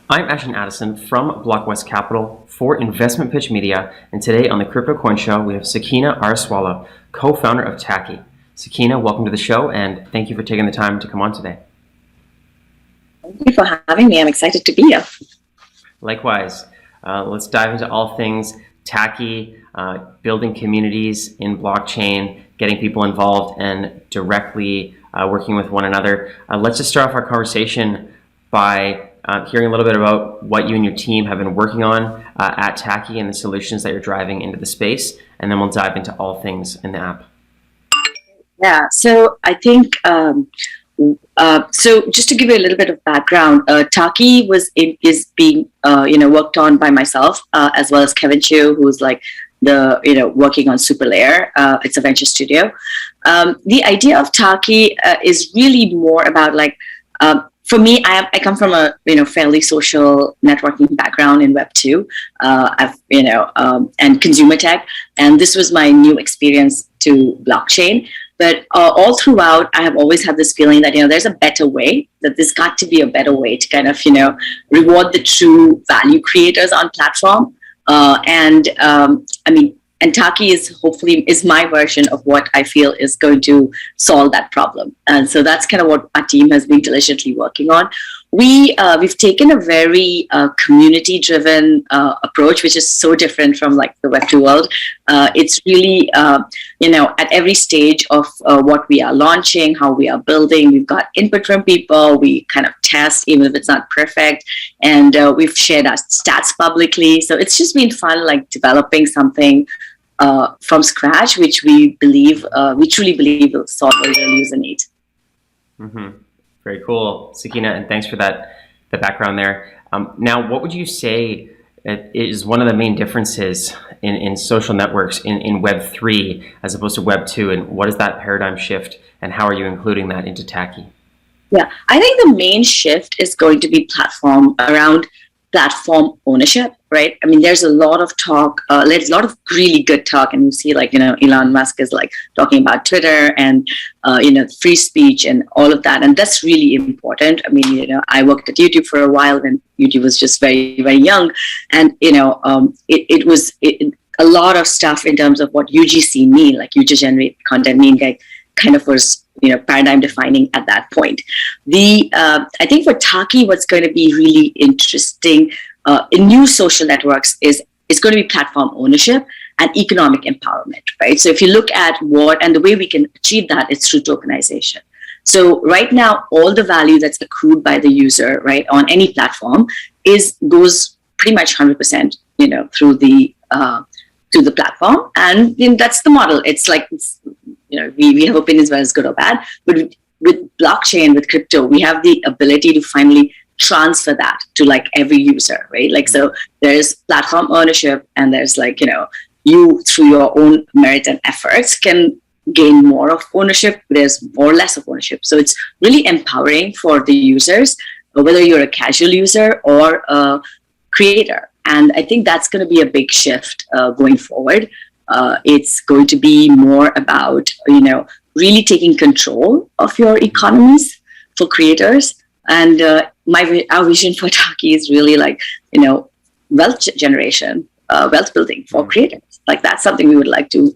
I'm Ashton from Blockwest Capital for Investment Pitch Media, and today on the Crypto Coin Show we have Sakina Arsiwala, co-founder of Taki. Sakina, welcome to the show, and thank you for taking the time to come on today. Thank you for having me. I'm excited to be here. Likewise. Let's dive into all things Taki, building communities in blockchain, getting people involved, and directly working with one another. Let's just start off our conversation by hearing a little bit about what you and your team have been working on at Taki and the solutions that you're driving into the space, and then we'll dive into all things in the app. Yeah, so I think, so just to give you a little bit of background, Taki is being worked on by myself as well as Kevin Chu, who's like working on Super Layer. It's a venture studio. The idea of Taki is really more about for me, I come from a fairly social networking background in Web 2, and consumer tech, and this was my new experience to blockchain. But all throughout, I have always had this feeling that there's a better way. That there's got to be a better way to kind of reward the true value creators on platform. And Taki is my version of what I feel is going to solve that problem. And so that's kind of what our team has been diligently working on. We've taken a very community-driven approach, which is so different from like the Web2 world. It's really, at every stage of what we are launching, how we are building, we've got input from people. We kind of test, even if it's not perfect, and we've shared our stats publicly. So it's just been fun, like developing something from scratch, which we truly believe will solve a real user need. Mm-hmm. Very cool, Sakina, and thanks for the background there. Now, what would you say is one of the main differences in social networks in Web3 as opposed to Web2, and what is that paradigm shift, and how are you including that into Taki? Yeah, I think the main shift is going to be around platform ownership, right? I mean, there's a lot of talk, there's a lot of really good talk, and you see Elon Musk is like talking about Twitter and, free speech and all of that. And that's really important. I mean, I worked at YouTube for a while when YouTube was just very, very young. And, it was a lot of stuff in terms of what UGC mean, like user generated content mean, kind of was paradigm defining at that point. I think for Taki, what's going to be really interesting in new social networks is going to be platform ownership and economic empowerment, right? So if you look at the way we can achieve that is through tokenization. So right now, all the value that's accrued by the user, right, on any platform goes pretty much 100%, through the platform, and that's the model. We have opinions whether it's good or bad, but with blockchain, with crypto, we have the ability to finally transfer that to like every user, right? So there's platform ownership, and there's you through your own merit and efforts can gain more of ownership. There's more or less of ownership. So it's really empowering for the users, whether you're a casual user or a creator. And I think that's going to be a big shift going forward. It's going to be more about, really taking control of your economies for creators. And our vision for Taki is really wealth generation, wealth building for creators. That's something we would like to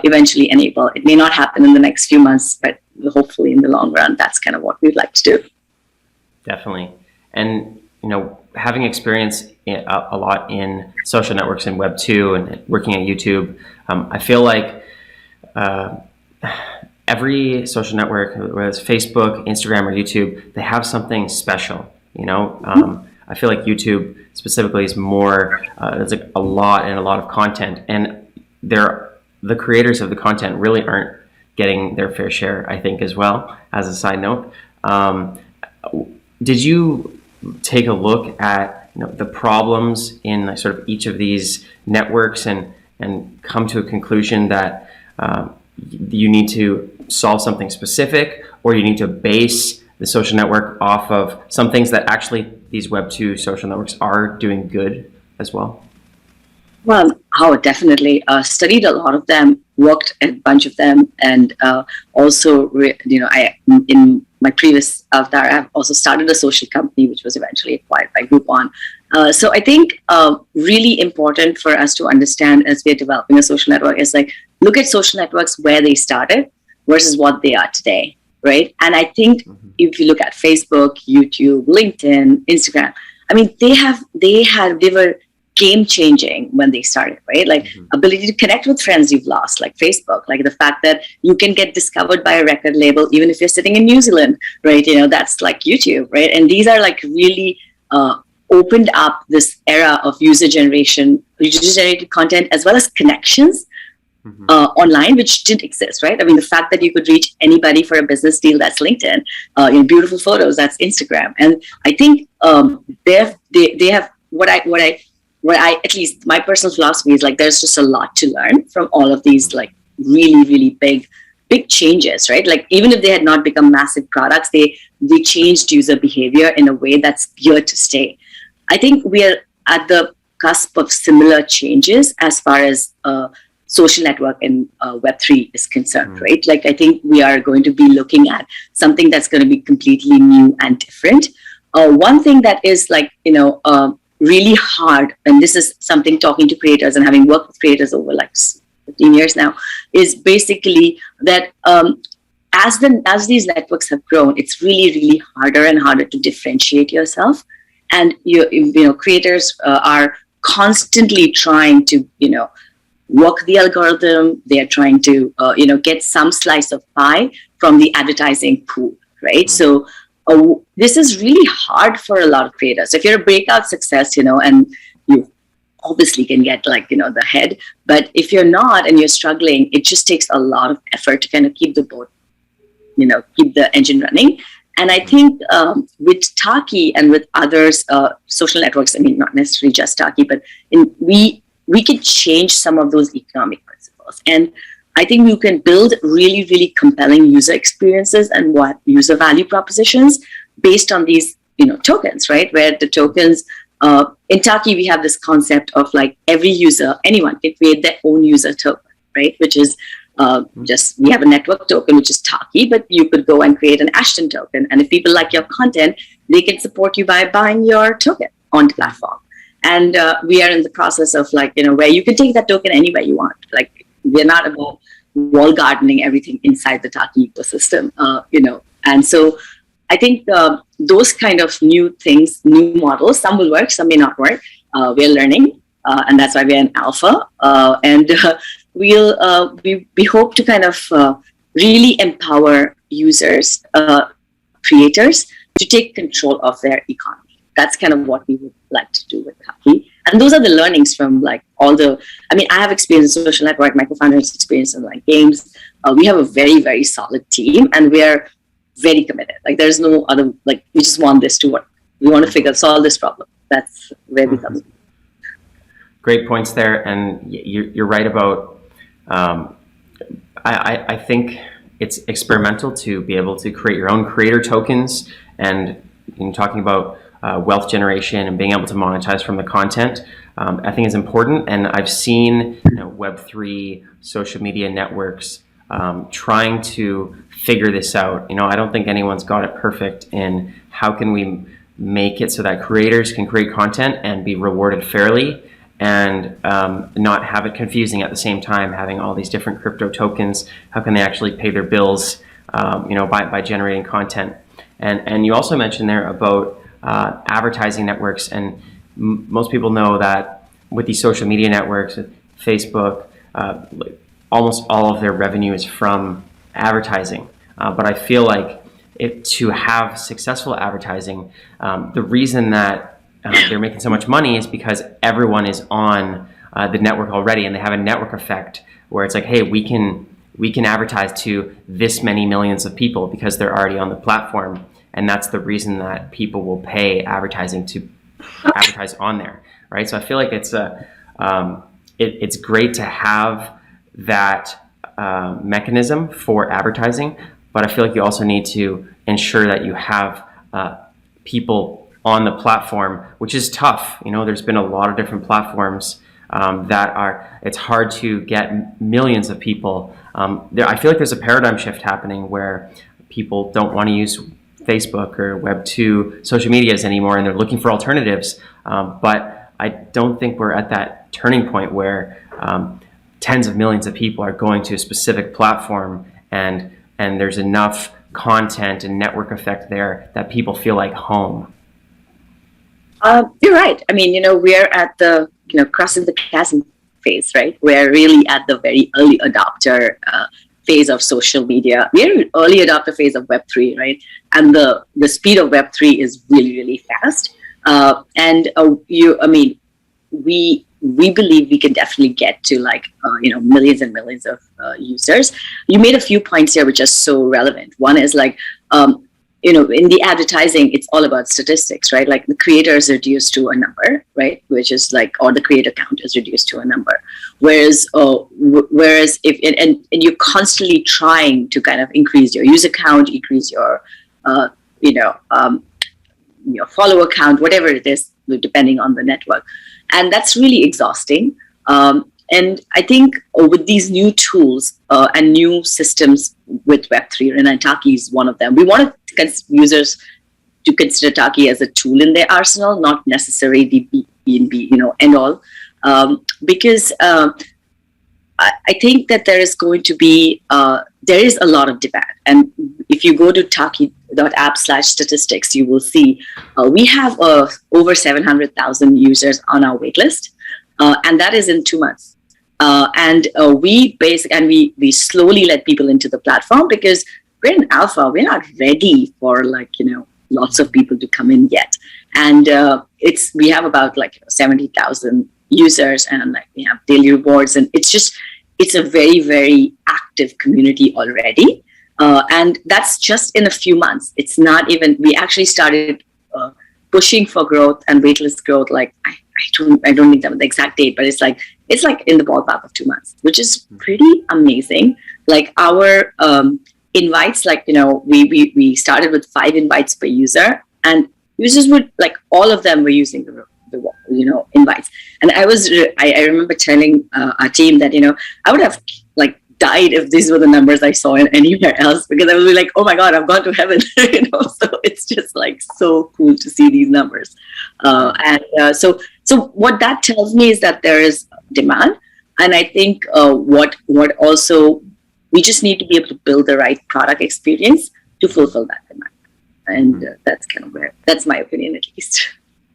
eventually enable. It may not happen in the next few months, but hopefully in the long run, that's kind of what we'd like to do. Definitely. And, having experience a lot in social networks in Web 2 and working at YouTube, I feel like every social network, whether it's Facebook, Instagram, or YouTube, they have something special. I feel like YouTube specifically is more, there's a lot of content, and the creators of the content really aren't getting their fair share, I think, as well. As a side note, did you take a look at the problems in sort of each of these networks and come to a conclusion that you need to solve something specific, or you need to base the social network off of some things that actually these Web 2 social networks are doing good as well? Well, oh, definitely. Studied a lot of them, worked at a bunch of them, and also, I in my previous avatar, I've also started a social company, which was eventually acquired by Groupon. So I think really important for us to understand as we're developing a social network is like look at social networks where they started versus what they are today, right? And I think if you look at Facebook, YouTube, LinkedIn, Instagram, I mean, they were game changing when they started, right? Like ability to connect with friends you've lost, like Facebook, like the fact that you can get discovered by a record label even if you're sitting in New Zealand, right? That's like YouTube, right? And these are like really opened up this era of user generated content as well as connections online, which didn't exist, right? I mean, the fact that you could reach anybody for a business deal, that's LinkedIn. Beautiful photos, that's Instagram. And I think they have what I, at least my personal philosophy is like, there's just a lot to learn from all of these like really, really big changes, right? Like even if they had not become massive products, they changed user behavior in a way that's here to stay. I think we are at the cusp of similar changes as far as social network and Web3 is concerned, right? Like I think we are going to be looking at something that's going to be completely new and different. One thing that is like, really hard, and this is something talking to creators and having worked with creators over like 15 years now, is basically that as these networks have grown, it's really, really harder and harder to differentiate yourself. And creators are constantly trying to work the algorithm. They are trying to get some slice of pie from the advertising pool, right? So this is really hard for a lot of creators. If you're a breakout success, and you obviously can get like the head, but if you're not and you're struggling, it just takes a lot of effort to kind of keep the boat, keep the engine running. And I think with Taki and with others, social networks, I mean, not necessarily just Taki, but we can change some of those economic principles. And I think you can build really, really compelling user experiences and what user value propositions based on these, tokens, right? Where the tokens, in Taki, we have this concept of like every user, anyone can create their own user token, right? Which is we have a network token, which is Taki, but you could go and create an Ashton token. And if people like your content, they can support you by buying your token on the platform. And we are in the process of like, where you can take that token anywhere you want. Like we're not about wall gardening everything inside the Taki ecosystem, And so I think those kind of new things, new models, some will work, some may not work. We're learning, and that's why we're in alpha. We hope to kind of really empower users, creators, to take control of their economy. That's kind of what we would like to do with Taki. And those are the learnings from like I have experience in social network, my co-founder has experience in like games. We have a very, very solid team and we are very committed. Like there's no other, like we just want this to work. We want to solve this problem. That's where we come. Great points there. And you're right about, I think it's experimental to be able to create your own creator tokens and talking about wealth generation and being able to monetize from the content, I think is important. And I've seen Web3 social media networks trying to figure this out. I don't think anyone's got it perfect in how can we make it so that creators can create content and be rewarded fairly and not have it confusing at the same time, having all these different crypto tokens. How can they actually pay their bills by generating content? And you also mentioned there about advertising networks, and most people know that with these social media networks, Facebook, almost all of their revenue is from advertising. But I feel like to have successful advertising, the reason that they're making so much money is because everyone is on the network already, and they have a network effect where it's like, hey, we can advertise to this many millions of people because they're already on the platform. And that's the reason that people will pay advertising to advertise on there, right? So I feel like it's great to have that mechanism for advertising, but I feel like you also need to ensure that you have people on the platform, which is tough. There's been a lot of different platforms it's hard to get millions of people. I feel like there's a paradigm shift happening where people don't want to use Facebook or Web2 social medias anymore, and they're looking for alternatives. But I don't think we're at that turning point where tens of millions of people are going to a specific platform, and there's enough content and network effect there that people feel like home. You're right. I mean, we're at the, crossing the chasm phase, right? We're really at the very early adopter phase of social media. We're in early adopter phase of Web3, right? And the speed of Web3 is really, really fast. We believe we can definitely get to millions and millions of users. You made a few points here which are so relevant. One is in the advertising, it's all about statistics, right? Like the creator is reduced to a number, right? Which is or the creator count is reduced to a number. Whereas if you're constantly trying to kind of increase your user count, increase your your follower count, whatever it is, depending on the network. And that's really exhausting. And I think with these new tools and new systems with Web3, and Taki is one of them, we want users to consider Taki as a tool in their arsenal, not necessarily the BNB, end all. Because I think that there is going to be, there is a lot of demand. And if you go to taki.app/statistics, you will see we have over 700,000 users on our waitlist. And that is in 2 months. We slowly let people into the platform because we're in alpha. We're not ready for lots of people to come in yet. And we have about 70,000 users, and we have daily rewards, and it's a very, very active community already. And that's just in a few months. It's not even, we actually started pushing for growth and waitlist growth. I don't need the exact date, but it's in the ballpark of 2 months, which is pretty amazing. Our invites, we started with 5 invites per user, and users would all of them were using the invites. And I remember telling our team that I would have died if these were the numbers I saw anywhere else, because I would be like, oh my god, I've gone to heaven. So it's just so cool to see these numbers. So what that tells me is that there is demand, and I think what also, we just need to be able to build the right product experience to fulfill that demand. And that's kind of that's my opinion, at least.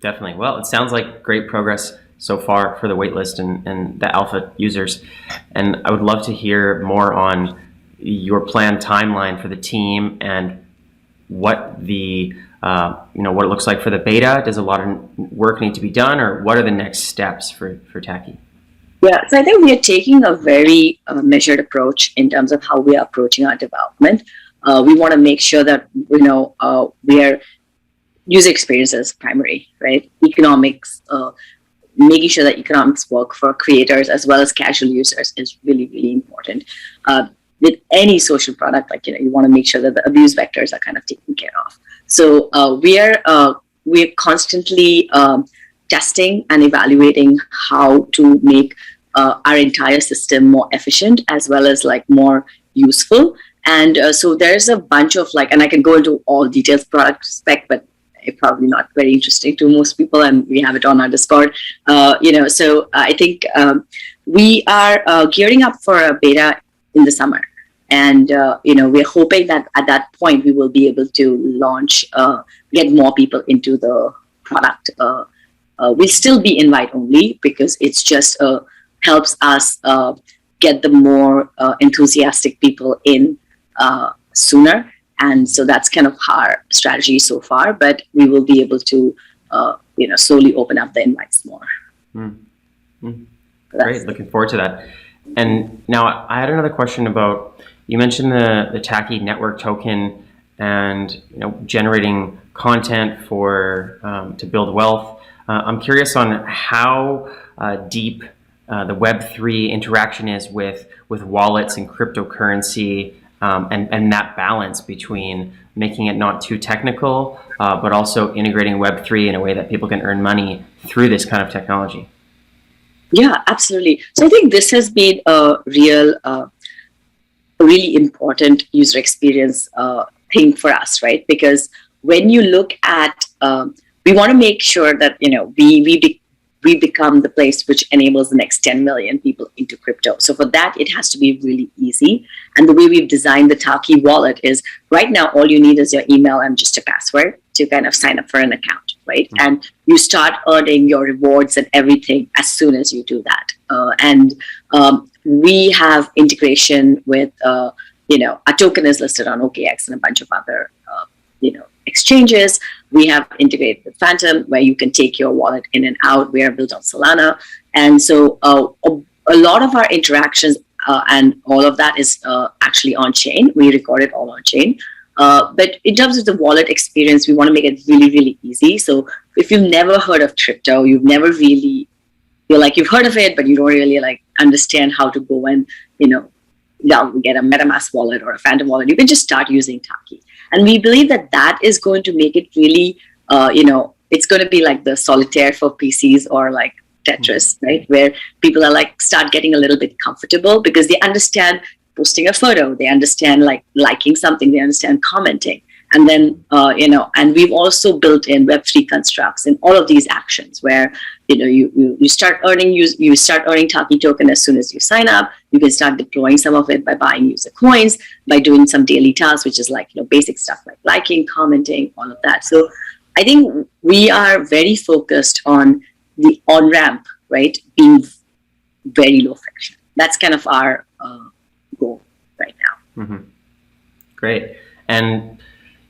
Definitely. Well, it sounds like great progress so far for the waitlist and the alpha users. And I would love to hear more on your planned timeline for the team and what what it looks like for the beta. Does a lot of work need to be done, or what are the next steps for Taki? Yeah, so I think we are taking a very measured approach in terms of how we are approaching our development. We want to make sure that we are user experience is primary, right? Economics, making sure that economics work for creators as well as casual users is really, really important. With any social product, you want to make sure that the abuse vectors are kind of taken care of. So we're constantly testing and evaluating how to make our entire system more efficient as well as more useful. And so there's a bunch of and I can go into all details product spec, but it's probably not very interesting to most people, and we have it on our Discord. So I think we are gearing up for a beta in the summer. And, we're hoping that at that point, we will be able to launch, get more people into the product. We'll still be invite only because it's just helps us get the more enthusiastic people in sooner. And so that's kind of our strategy so far, but we will be able to, slowly open up the invites more. Great, looking forward to that. And now I had another question about, you mentioned the Taki network token and generating content for to build wealth. I'm curious on how deep the Web3 interaction is with wallets and cryptocurrency, and that balance between making it not too technical, but also integrating Web3 in a way that people can earn money through this kind of technology. Yeah, absolutely. So I think this has been a really important user experience thing for us, right? Because when you look at, we want to make sure that we become the place which enables the next 10 million people into crypto. So for that, it has to be really easy. And the way we've designed the Taki wallet is right now, all you need is your email and just a password to kind of sign up for an account, right? Mm-hmm. And you start earning your rewards and everything as soon as you do that. We have integration with, our token is listed on OKX and a bunch of other, exchanges. We have integrated with Phantom, where you can take your wallet in and out. We are built on Solana. And so a lot of our interactions and all of that is actually on chain. We record it all on chain. But in terms of the wallet experience, we want to make it really, really easy. So if you've never heard of crypto, you've never really, you've heard of it, but you don't really understand how to go and, get a MetaMask wallet or a Phantom wallet, you can just start using Taki. And we believe that that is going to make it really, it's going to be like the solitaire for PCs or like Tetris, right? Where people are start getting a little bit comfortable because they understand posting a photo, they understand liking something, they understand commenting. And then, and we've also built in Web3 constructs in all of these actions where, you start earning Taki token as soon as you sign up. You can start deploying some of it by buying user coins, by doing some daily tasks, which is basic stuff like liking, commenting, all of that. So I think we are very focused on the on-ramp, right, being very low friction. That's kind of our goal right now. Mm-hmm. Great. And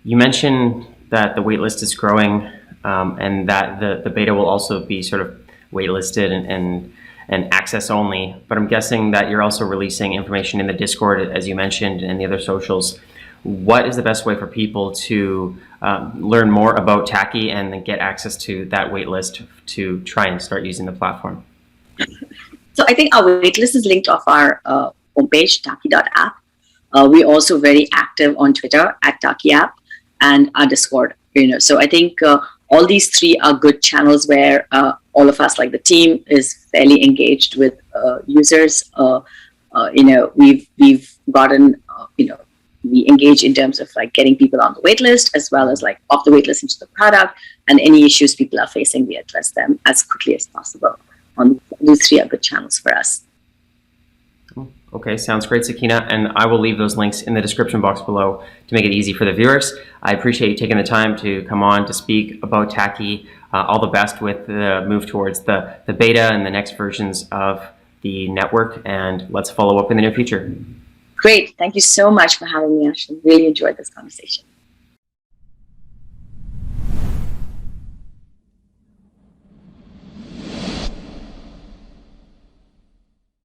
you mentioned that the waitlist is growing, and that the beta will also be sort of waitlisted and access only. But I'm guessing that you're also releasing information in the Discord, as you mentioned, and the other socials. What is the best way for people to learn more about Taki and then get access to that waitlist to try and start using the platform? So I think our waitlist is linked off our homepage, taki.app. We're also very active on Twitter at Taki app and our Discord. So I think all these three are good channels where all of us, the team, is fairly engaged with users. We've gotten, we engage in terms of getting people on the waitlist as well as off the waitlist into the product, and any issues people are facing, we address them as quickly as possible. On these three are good channels for us. Okay, sounds great, Sakina. And I will leave those links in the description box below to make it easy for the viewers. I appreciate you taking the time to come on to speak about Taki. All the best with the move towards the beta and the next versions of the network. And let's follow up in the near future. Great. Thank you so much for having me, Ashton. Really enjoyed this conversation.